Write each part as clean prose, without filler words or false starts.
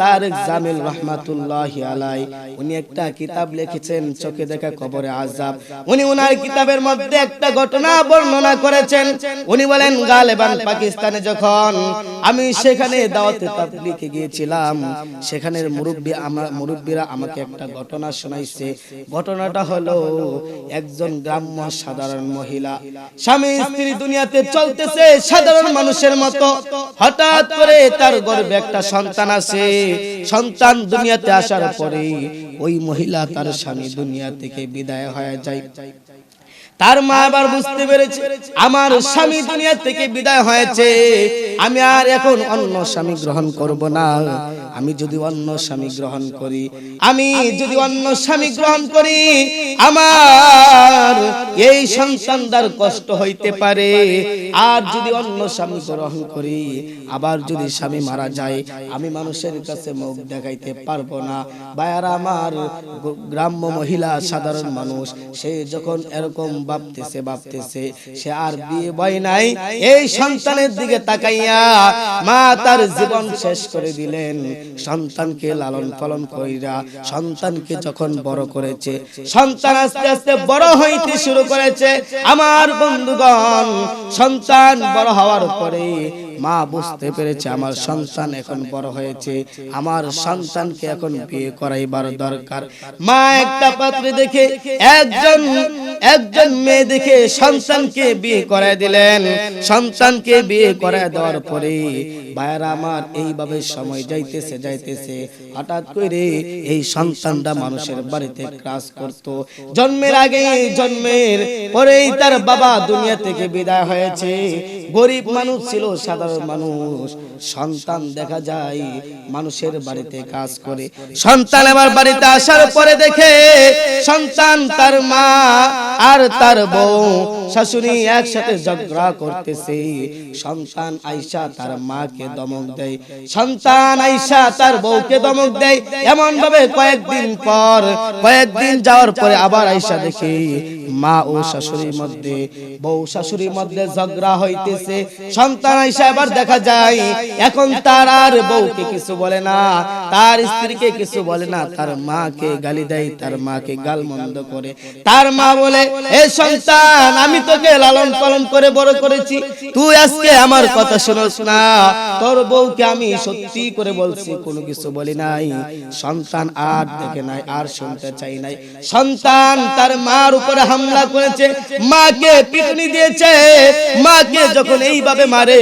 তারেক জামিল রাহমাতুল্লাহি আলাইহি উনি একটা কিতাব লিখেছেন চোখে দেখা কবরে আযাব। উনি ওনার কিতাবের মধ্যে একটা ঘটনা বর্ণনা করেছেন। উনি বলেন গালেবান পাকিস্তানে যখন আমি সেখানে দাওয়াতে তাবলীগে গিয়েছিলাম, সেখানের মুরব্বীরা আমাকে একটা ঘটনা শোনাইছে। ঘটনাটা হলো একজন গ্রাম্য সাধারণ মহিলা, স্বামী স্ত্রী দুনিয়াতে চলতেছে সাধারণ মানুষের মতো। হঠাৎ করে তার গর্ভে একটা সন্তান আসে। সন্তান দুনিয়াতে আসার পরে ওই মহিলা তার স্বামী দুনিয়া থেকে বিদায় হয়ে যায়। তার মা আবার বুঝতে পেরেছে আমার স্বামী দুনিয়া থেকে বিদায় হয়েছে, আমি আর এখন অন্য স্বামী গ্রহণ করব না। আমি যদি অন্য স্বামী গ্রহণ করি আমার এই সন্তানদার কষ্ট হইতে পারে। আর যদি অন্য স্বামী গ্রহণ করি, আবার যদি স্বামী মারা যায়, আমি মানুষের কাছে মুখ দেখাইতে পারবো না। ভাইয়ারা আমার, গ্রাম্য মহিলা সাধারণ মানুষ, সে যখন এরকম ভাবতেছে সে আর বিয়ে বয় নাই। এই সন্তানের দিকে তাকাইয়া মা তার জীবন শেষ করে দিলেন। সন্তানকে লালন পালন কইরা সন্তানকে যখন বড় করেছে, সন্তান আস্তে আস্তে বড় হইতে শুরু করেছে। আমার বন্ধুগণ, সন্তান বড় হওয়ার পরে মা বুঝতে পেরেছে আমার সন্তান এখন বড় হয়েছে, আমার সন্তানকে এখন বিয়ে করাইবার দরকার। মা একটা পাত্র দেখে একজন মেয়ে দেখে সন্তানকে বিয়ে করায় দিলেন। সন্তানকে বিয়ে করায় দেওয়ার পরে ভাইয়ারা আমার, এইভাবে সময় যাইতেছে হঠাৎ করে এই সন্তানটা মানুষের বাড়িতে ক্লাস করত। জন্মের আগে, জন্মের পরেই তার বাবা দুনিয়া থেকে বিদায় হয়েছে। গরিব মানুষ ছিল, সাধারণ মানুষ। সন্তান দেখা যায় মানুষের বাড়িতে কাজ করে। সন্তান আবার বাড়িতে আসার পরে দেখে সন্তান তার মা আর তার বউ শাশুড়ি একসাথে ঝগড়া করতেছে। সন্তান আয়েশা তার মাকে ধমক দেয়, সন্তান আয়েশা তার বউকে ধমক দেয়। এমন ভাবে কয়েকদিন যাওয়ার পরে আবার আয়েশা দেখে মা ও শাশুড়ির মধ্যে, বউ শাশুড়ির মধ্যে ঝগড়া হইতেছে। সন্তান আয়েশা এবার দেখা যায় এখন তার আর বউকে কিছু বলে না, তার স্ত্রীকে কিছু বলে না, তার মাকে গালি দেয়, তার মাকে গালমন্দ করে। তার মা বলে, এ সন্তান, আমি তোকে লালন পালন করে বড় করেছি, তুই আজকে আমার কথা শুনোস না। তোর বউকে আমি সত্যি করে বলছি, কোনো কিছু বলি নাই। সন্তান আর দেখে নাই, আর শুনতে চাই নাই। সন্তান তার মার উপরে হামলা করেছে, মাকে পিটুনি দিয়েছে। মাকে যখন এইভাবে মারে,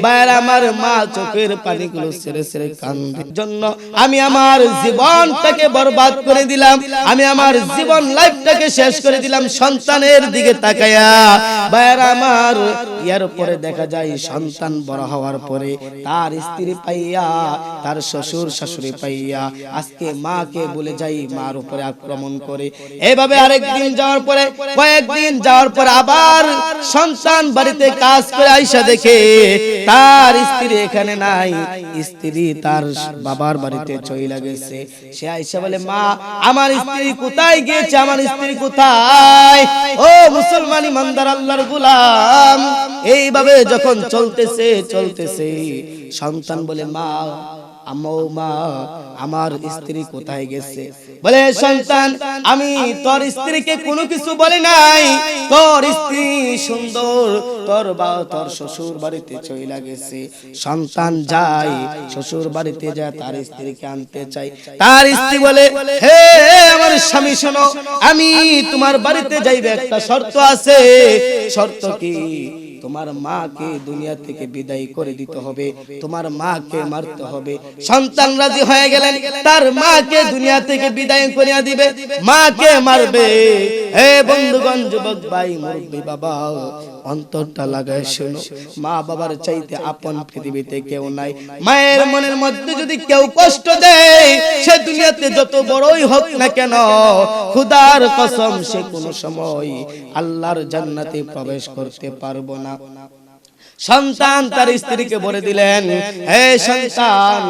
বাইরে আমার মা চোখের পানিগুলো ছেড়ে ছেড়ে কান্দে। জন্য আমি আমার জীবনটাকে বরবাদ করে দিলাম, আমি আমার জীবন লাইফটাকে শেষ করে দিলাম সন্তানের দিকে তাকায়া। বাইরে আমার, এর পরে দেখা যায় সন্তান বড় হওয়ার পরে তার স্ত্রী পাইয়া, তার শ্বশুর শাশুড়ি পাইয়া আজকে মাকে বলে যাই, মার উপরে আক্রমণ করে। এইভাবে কয়েকদিন যাওয়ার পর আবার সন্তান বাড়িতে কাজ করে আইসা দেখে তার স্ত্রী এখানে নাই, স্ত্রী তার বাবার বাড়িতে চলে গেছে। সে আইসা বলে, মা, আমার স্ত্রী কোথায় গিয়েছে, আমার স্ত্রী কোথায়? ও মুসলমান ইমানদার আল্লাহর গোলাম, এইভাবে যখন চলতেছে সন্তান বলে, মা, আমার স্ত্রী কোথায় গেছে? বলে, সন্তান, আমি তোর স্ত্রীকে কোনো কিছু বলি নাই, তোর স্ত্রী সুন্দর, তোর শ্বশুর বাড়িতে চলে গেছে। সন্তান যায় শ্বশুর বাড়িতে, যায় তার স্ত্রীকে আনতে চাই। তার স্ত্রী বলে, হে আমার স্বামী, শোনো, আমি তোমার বাড়িতে যাইবে, একটা শর্ত আছে। শর্ত কি? তোমার মাকে দুনিয়া থেকে বিদায় করে দিতে হবে, তোমার মাকে মারতে হবে। সন্তান রাজি হয়ে গেলেন, তার মাকে দুনিয়া থেকে বিদায় করিয়া দিবে, মাকে মারবে। হে বন্ধুগণ, যুবক ভাই, মুরব্বী বাবা, অন্তরটা লাগায় শুনো, মা বাবার চাইতে আপন পৃথিবীতে কেউ নাই। মায়ের মনের মধ্যে যদি কেউ কষ্ট দেয়, সে দুনিয়াতে যত বড়ই হোক না কেন, খোদার কসম, সে কোনো সময় আল্লাহর জান্নাতে প্রবেশ করতে পারবো না। সন্তান তার স্ত্রীকে বলে দিলেন, হে সন্তান,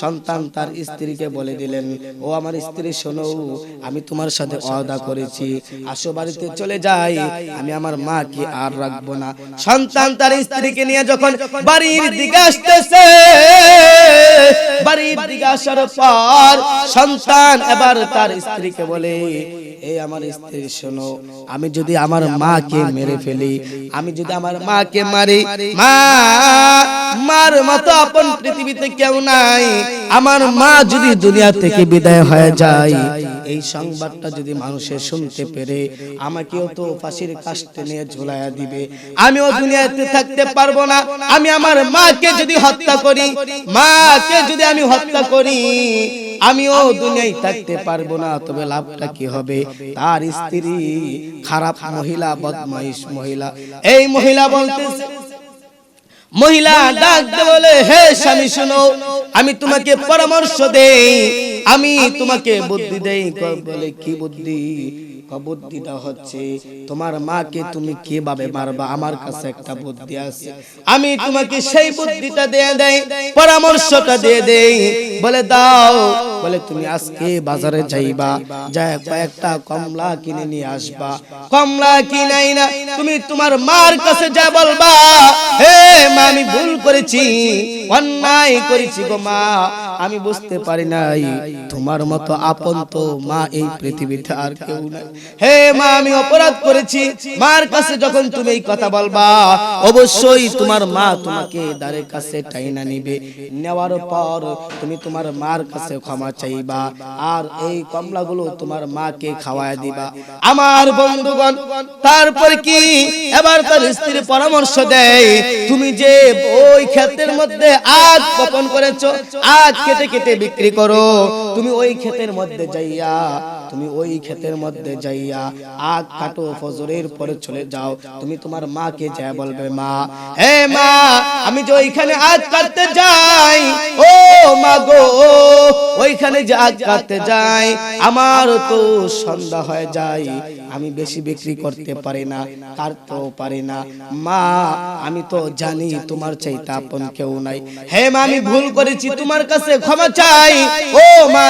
সন্তান তার স্ত্রীকে বলে দিলেন, ও আমার স্ত্রী শোনো, আমি তোমার সাথে ওয়াদা করেছি, আসো বাড়িতে চলে যাই, আমি আমার মাকে আর রাখবো না। সন্তান তার স্ত্রীকে নিয়ে যখন বাড়ির দিকে আসতেছে, বাড়ির দিকে আসার পর সন্তান এবার তার স্ত্রীকে বলে, এই আমার স্ত্রী শোনো, আমি যদি আমার মাকে মেরে ফেলি, আমি যদি আমার মাকে মারি, মার মতো আপন পৃথিবীতে কেউ নাই, আমার মা যদি দুনিয়া থেকে বিদায় হয়ে যায়, এই সংবাদটা যদি মানুষের শুনতে পেরে আমাকেও তো ফাঁসির কাস্টে নিয়ে ঝুলাইয়া দিবে, আমিও দুনিয়াতে থাকতে পারবো না। আমি আমার মাকে যদি হত্যা করি, মাকে যদি আমি হত্যা করি, আমিও দুনিয়ায় থাকতে পারবো না, তবে লাভটা কি হবে? তার স্ত্রী খারাপ মহিলা, বদমাইশ মহিলা। এই মহিলা বলতেছে, মহিলা ডাক দিয়ে বলে, হে স্বামী শোনো, আমি তোমাকে পরামর্শ দেই, আমি তোমাকে বুদ্ধি দেই। বলে, কি বুদ্ধি? বুদ্ধিটা হচ্ছে, তোমার মাকে তুমি কিভাবে মারবা, আমার কাছে একটা বুদ্ধি আছে, আমি তোমাকে সেই বুদ্ধিটা দিয়ে দেই, পরামর্শটা দিয়ে দেই। বলে, দাও। বলে, তুমি আজকে বাজারে যাইবা, যায় কয়েকটা কমলা কিনে নিয়ে আসবা, কমলা কিনাই না তুমি তোমার মার কাছে যা বলবা, হে মা, আমি ভুল করেছি, অন্যায় করেছি গো মা, আমি বুঝতে পারি নাই, তোমার মতো আপন তো মা এই পৃথিবীতে আর কেউ নাই। হে মা, আমি অপরাধ করেছি। মার কাছে যখন তুমি এই কথা বলবা, অবশ্যই তোমার মা তোমাকে দ্বারের কাছে টাইনা নিবে, নেওয়ার পর তুমি তোমার মার কাছে ক্ষমা চাইবা, আর এই কমলাগুলো তোমার মাকে খাওয়ায় দিবা। আমার বন্ধুগণ, তারপর কি এবার তার স্ত্রী পরামর্শ দেয়, তুমি যে ওই ক্ষেতের মধ্যে আখ বপন করেছো, আখ কেটে কেটে বিক্রি করো, তুমি ওই ক্ষেতের মধ্যে যাইয়া, তুমি ওই ক্ষেতের মধ্যে যাইয়া আখ কাটো, ফজরের পরে চলে যাও, তুমি তোমার মাকে যা বলবে, মা, হে মা, আমি যে ওইখানে আখ কাটতে যাই, ও মা গো, ওইখানে যে আখ কাটতে যাই, আমার তো সন্ধ্যা হয়ে যায়, আমি বেশি বিক্রি করতে পারি না, কাটতেও পারি না, মা, আমি তো জানি তোমার চাইতে আপন কেউ নাই, হে মা, আমি ভুল করেছি, তোমার কাছে ক্ষমা চাই। ও মা,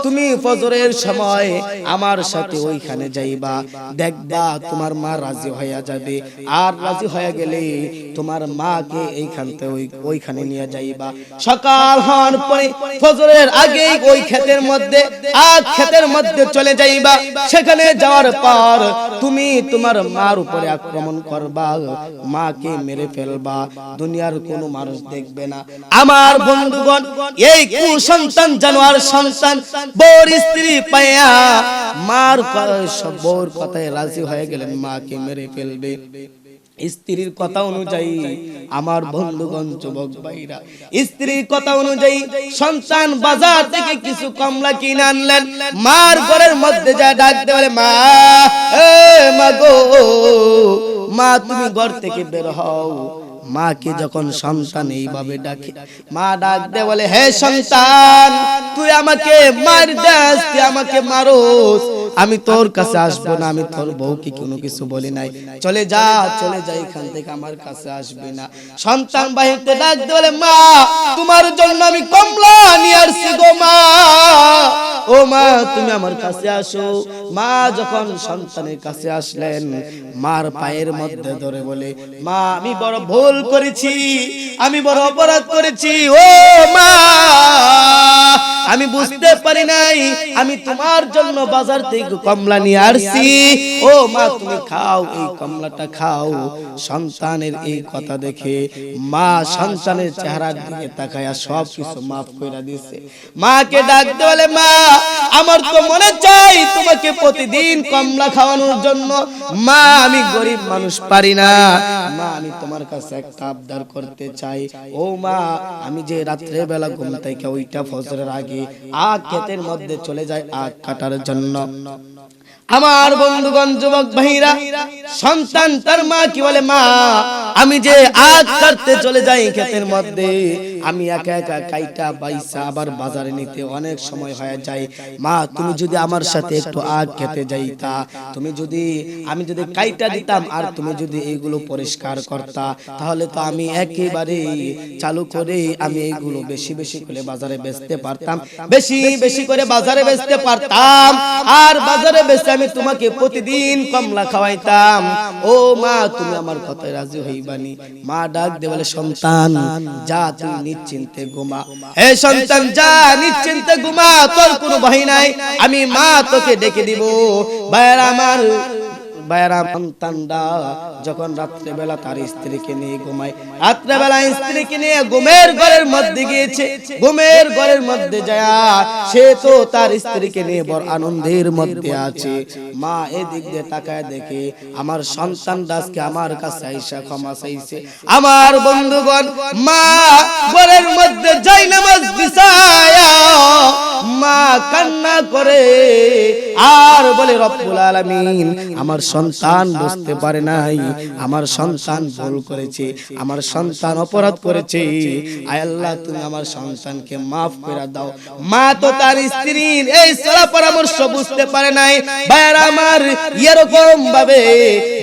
তুমি ফজরের সময় আমার সাথে ওইখানে যাইবা, দেখবা তোমার মা রাজি হয়ে যাবে, আর রাজি হয়ে গেলে তোমার মাকে এইখানতে ওইখানে নিয়ে যাইবা। সকাল হওয়ার পরে ফজরের আগে ওই ক্ষেতের মধ্যে, আখ ক্ষেতের মধ্যে চলে যাইবা, সেখানে যাওয়ার পর তুমি তোমার মার উপরে আক্রমণ করবা, মাকে মেরে ফেলবা, দুনিয়ার কোনো মানুষ দেখবে না। আমার বন্ধুগণ, এই কুসন্তান জানোয়ার সন্তান বউর স্ত্রী পাইয়া মার বউর কথায় রাজি হয়ে গেলেন, মাকে মেরে ফেলবে। স্ত্রীর কথা অনুযায়ী, আমার বন্ধুগণ, যুবক ভাইরা, স্ত্রীর কথা অনুযায়ী সন্তান বাজার থেকে কিছু কমলা কিনে আনলেন, মার ঘরের মধ্যে যা ডাক দিয়ে বলে, মা, এ মা গো, মা, তুমি ঘর থেকে বের হও। মাকে যখন সন্তান এইভাবে ডাকে, মা ডাক দিয়ে বলে, হে সন্তান, তুই আমাকে মার দাস, তুই আমাকে মারোস, আমি তোর কাছে আসবো না, আমি তোর বউকে কোনো কিছু বলি নাই, চলে যা, চলে যা, এখান থেকে আমার কাছে আসবি না। সন্তান বাহিরতে ডাক দিয়ে বলে, মা, তোমার জন্য আমি কমলা নিয়ে আসছি গো মা, ও মা, তুমি আমার কাছে আসো। মা যখন সন্তানের কাছে আসলেন, মার পায়ের মধ্যে ধরে বলে, মা, আমি বড় ভুল করেছি, আমি বড় অপরাধ করেছি, ও মা, আমি বুঝতে পারি নাই, আমি তোমার জন্য বাজার থেকে কমলা নিয়ে আসছি, ও মা, তুমি খাও, এই কমলাটা খাও। সন্তানের এই কথা দেখে মা সন্তানের চেহারার দিকে তাকায়া সব কিছু মাফ করে দিয়েছে। মাকে ডাকতে বলে, মা, আমার তো মনে চাই তোমাকে প্রতিদিন কমলা খাওয়ানোর জন্য, মা, আমি গরিব মানুষ, পারি না, মা, আমি তোমার কাছে একটা আবদার করতে চাই, ও মা, আমি যে রাত্রে বেলা ঘুম থেকে ওইটা ফজরের আগে আখ ক্ষেতের মধ্যে চলে যায় আখ কাটার জন্য। আমার বন্ধুগণ, যুবক ভাইরা, সন্তান তার মা কি বলে, মা, আমি যে আখ কাটতে চলে যাই ক্ষেতের মধ্যে, আমি একা একা কাইটা বাইসা আবার বাজারে নিতে অনেক সময় হয়ে যায়। মা তুমি যদি আমার সাথে একটু আখ খেতে যাইতা, তুমি যদি আমি যদি কাইটা দিতাম আর তুমি যদি এইগুলো পরিষ্কার করতা, তাহলে তো আমি একেবারে চালু করে আমি এইগুলো বেশি বেশি করে বাজারে বেচতে পারতাম, বেশি বেশি করে বাজারে বেচতে পারতাম, আর বাজারে বেচে আমি তোমাকে প্রতিদিন কমলা খাওয়াইতাম। ও মা তুমি আমার কথায় রাজি হইবানি? মা ডাক দে বলে, সন্তান যা তুই নিশ্চিন্তে ঘুমা, হে সন্তান যা নিশ্চিন্তে ঘুমা, তোর কোনো ভয় নাই, আমি মা তোকে ডেকে দিব। ভাইরা আমার, ভাইরা সন্তানরা যখন রাত্রে বেলা তার স্ত্রীকে নিয়ে ঘুমায়, রাত্রে বেলা স্ত্রীকে নিয়ে ঘুমের ঘরের মধ্যে গিয়েছে, ঘুমের ঘরের মধ্যে যায় সে তো তার স্ত্রীকে নিয়ে বড় আনন্দের মধ্যে আছে। মা এদিক দিয়ে তাকায় দেখে আমার সন্তানরা আজকে আমার কাছে আইসা ক্ষমা চাইছে। আমার বন্ধুগণ, মা ঘরের মধ্যে যাই নামাজ বিছায়া মা কান্না করে আর বলে, রব্বুল আলামিন আমার সন্তান বুঝতে পারে নাই, আমার সন্তান ভুল করেছে, আমার সন্তান অপরাধ করেছে, আয় আল্লাহ তুমি আমার সন্তানকে মাফ করে দাও। মা তো তার স্ত্রীর এই সলা পরামর্শ বুঝতে পারে নাই। ভাইরা আমার, এরকম ভাবে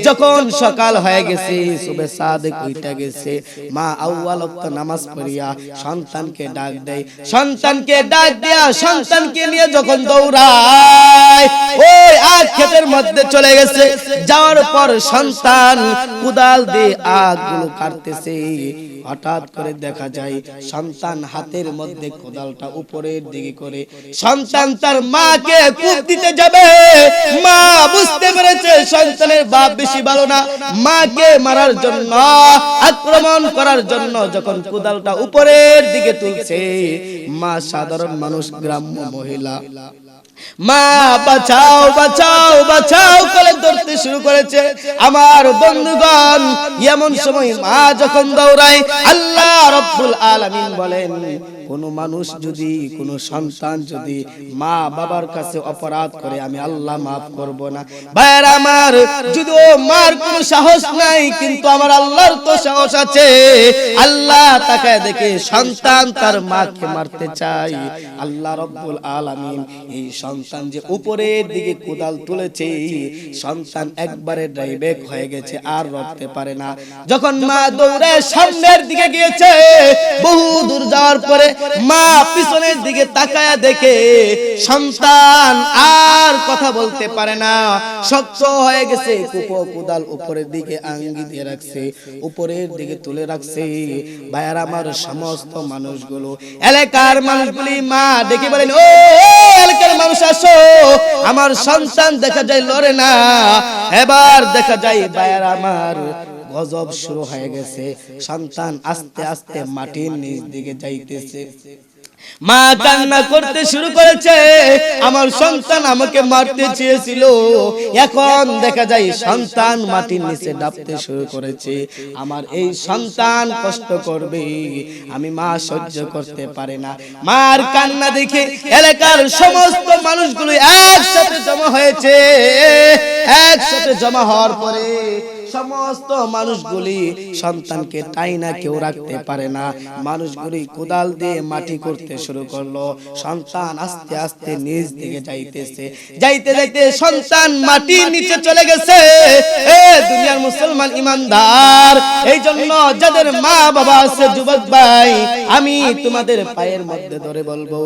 যখন সকাল হয়ে গেছে, সুবে সাদেক উঠে গেছে, মা আউয়াল ওয়াক্ত নামাজ পড়িয়া সন্তানকে ডাক দেয়, সন্তানকে ডাক দেয়া সন্তানকে নিয়ে যখন দৌড়ায় ওই আগ ক্ষেতের মধ্যে চলে গেছে, যাওয়ার পর সন্তান কুদাল দিয়ে আগগুলো কাটতেছে। হঠাৎ করে দেখা যায় সন্তান হাতের মধ্যে কোদালটা উপরের দিকে করে সন্তান তার মাকে কূপ দিতে যাবে। মা বুঝতে পেরেছে সন্তানের বাপ বেশি ভালো না, মাকে মারার জন্য, আক্রমণ করার জন্য যখন কোদালটা উপরের দিকে তুলছে, মা সাধারণ মানুষ, গ্রাম্য মহিলা, মা বাঁচাও বাঁচাও বাঁচাও করে ধরতে শুরু করেছে। আমার বন্ধুগণ, এমন সময় মা যখন দৌড়ায়, আল্লাহ রাব্বুল আলামিন বলেন, কোন মানুষ যদি, কোন সন্তান যদি মা বাবার কাছে অপরাধ করে আমি আল্লাহ মাফ করব না। ভাইরা আমার, যদি ও মার কোন সাহস নাই, কিন্তু আমার আল্লাহর তো সাহস আছে। আল্লাহ তাকায় দেখে সন্তান তার মাকে মারতে চায়, আল্লাহ রাব্বুল আলামিন এই সন্তান যে উপরের দিকে কোদাল তুলেছে, সন্তান একবারে ডাইরেক্ট হয়ে গেছে, আর রখতে পারে না। যখন মা দৌড়ে সামনের দিকে গিয়েছে, বহু দূর যাওয়ার পরে মা পিছনের দিকে তাকায়া দেখে সন্তান আর কথা বলতে পারে না, শক্ত হয়ে গেছে। কোদাল উপরের দিকে আঙ্গি দিয়ে রাখছে, উপরের দিকে তুলে রাখছে। ভাইয়ারা আমার, সমস্ত মানুষগুলো, এলাকার মানুষগুলি মা দেখে বলেন, ও এলাকার মানুষ আসো, আমার সন্তান দেখা যায় লড়ে না। এবার দেখা যায় ভাইয়ারা আমার, গজব শুরু হয়ে গেছে, সন্তান আস্তে আস্তে মাটির নিচ দিকে যাইতেছে। মা কান্না করতে শুরু করেছে, আমার সন্তান আমাকে মারতে চেয়েছিল, এখন দেখা যায় সন্তান মাটির নিচে ডাবতে শুরু করেছে। আমার এই সন্তান কষ্ট করবে, আমি মা সহ্য করতে পারে না। মার কান্না দেখে এলাকার সমস্ত মানুষগুলো একসাথে জমা হয়েছে। একসাথে জমা হওয়ার পরে সমস্ত মানুষগুলি সন্তানকে টাইনা কেউ রাখতে পারে না, মানুষগুলি কোদাল দিয়ে মাটি করতে শুরু করলো। সন্তান আস্তে আস্তে নিচ দিকে যাইতেছে, যাইতে যাইতে সন্তান মাটির নিচে চলে গেছে। এ দুনিয়ার মুসলমান ইমানদার, এই জন্য যাদের মা বাবা আছে যুবক ভাই, আমি তোমাদের পায়ের মধ্যে ধরে বলবো,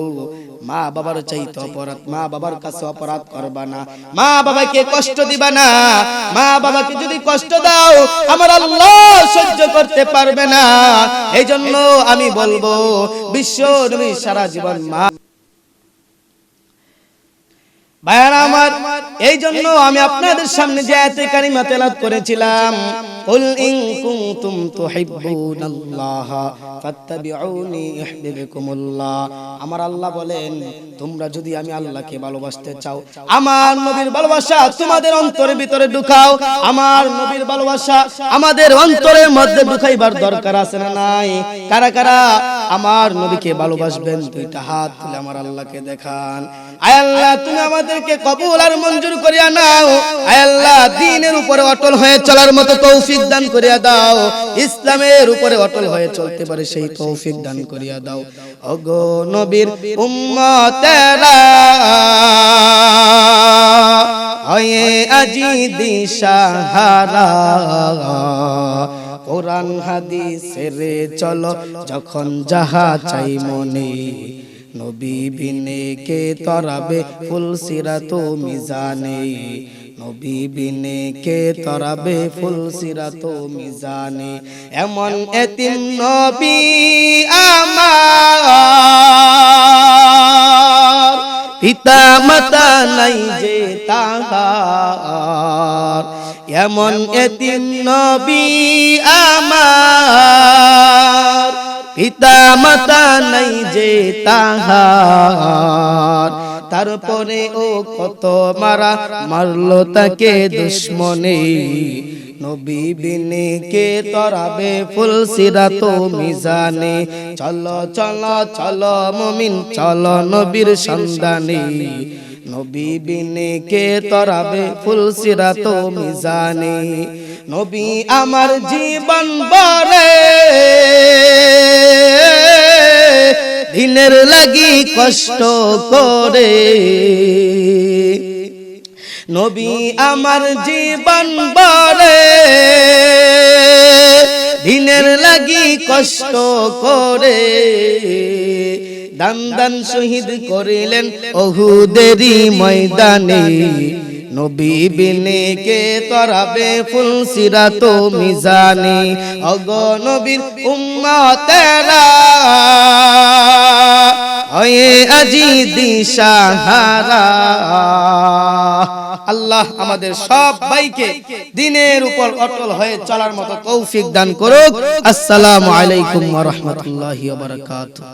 মা বাবার চাইতে অপরাধ, মা বাবার কাছে অপরাধ করবা না, মা বাবাকে কষ্ট দিবা না। মা বাবাকে যদি কষ্ট দাও, আমার আল্লাহ সহ্য করতে পারবে না। এই জন্য আমি বলবো, বিশ্ব নবী সারা জীবন মা ভাইরা আমার, এই জন্য আমি আপনাদের সামনে যে আয়াতে কারিমা তেলাওয়াত করেছিলাম, কুল ইন কুনতুম তুহিব্বুনাল্লাহ ফাত্তাবিউনি ইউহিব্বুকুমুল্লাহ। আমার আল্লাহ বলেন, তোমরা যদি আমি আল্লাহকে ভালোবাসতে চাও, আমার নবীর ভালোবাসা তোমাদের অন্তরের ভিতরে ঢুকাও। আমার নবীর ভালোবাসা আমাদের অন্তরের মধ্যে ঢুকাইবার দরকার আছে না নাই? কারা কারা আমার নবীকে ভালোবাসবেন দুইটা হাত তুলে আমার আল্লাহকে দেখান। আয় আল্লাহ তুমি আমাদেরকে কবুল আর মঞ্জুর করিয়া নাও। আয় আল্লাহ দ্বীনের উপরে অটল হয়ে চলার মতো তৌফিক দান করিয়া দাও। ইসলামের উপরে অটল হয়ে চলতে পারে সেই তৌফিক দান করিয়া দাও। ওগো নবীর উম্মতেরা হয়ে আজি দিশাহারা, কোরআন হাদিসের চলো যখন যাহা চাই মনে, নবী বিনে কে তরাবে ফুল সিরাত মিজানে, নবী বিনে কে তরাবে ফুল সিরাত মিজানে। এমন এতিম নবী আমার, পিতা মাতা নাই যে তাহার, এমন এতিম নবী আমার, পিতা মাতা নাই যে তাহার। তারপরে ও কত মারা মারলো তাকে দুশমনে, নবী বিনে কে তরাবে ফুল সিরাত মিজানে। চলো চলো চলো মুমিন চলো নবীর সন্ধানে, নবী বিনে কে তরাবে ফুল সিরাত মিজানে। নবী আমার জীবন বরে দিনের লাগি কষ্ট করে, নবী আমার জীবন বরে দিনের লাগি কষ্ট করে, দান দান শহীদ করিলেন উহুদেরই ময়দানে, নবী বিনে কে তরাবে ফুল সিরাত মিজানে। ওগো নবীর উম্মতেরা হয়ে আজি দিশাহারা। আল্লাহ আমাদের সবাইকে দ্বীনের উপর অটল হয়ে চলার মতো তৌফিক দান করুক। আসসালামু আলাইকুম ওয়া রাহমাতুল্লাহি ওয়া বারাকাতুহু।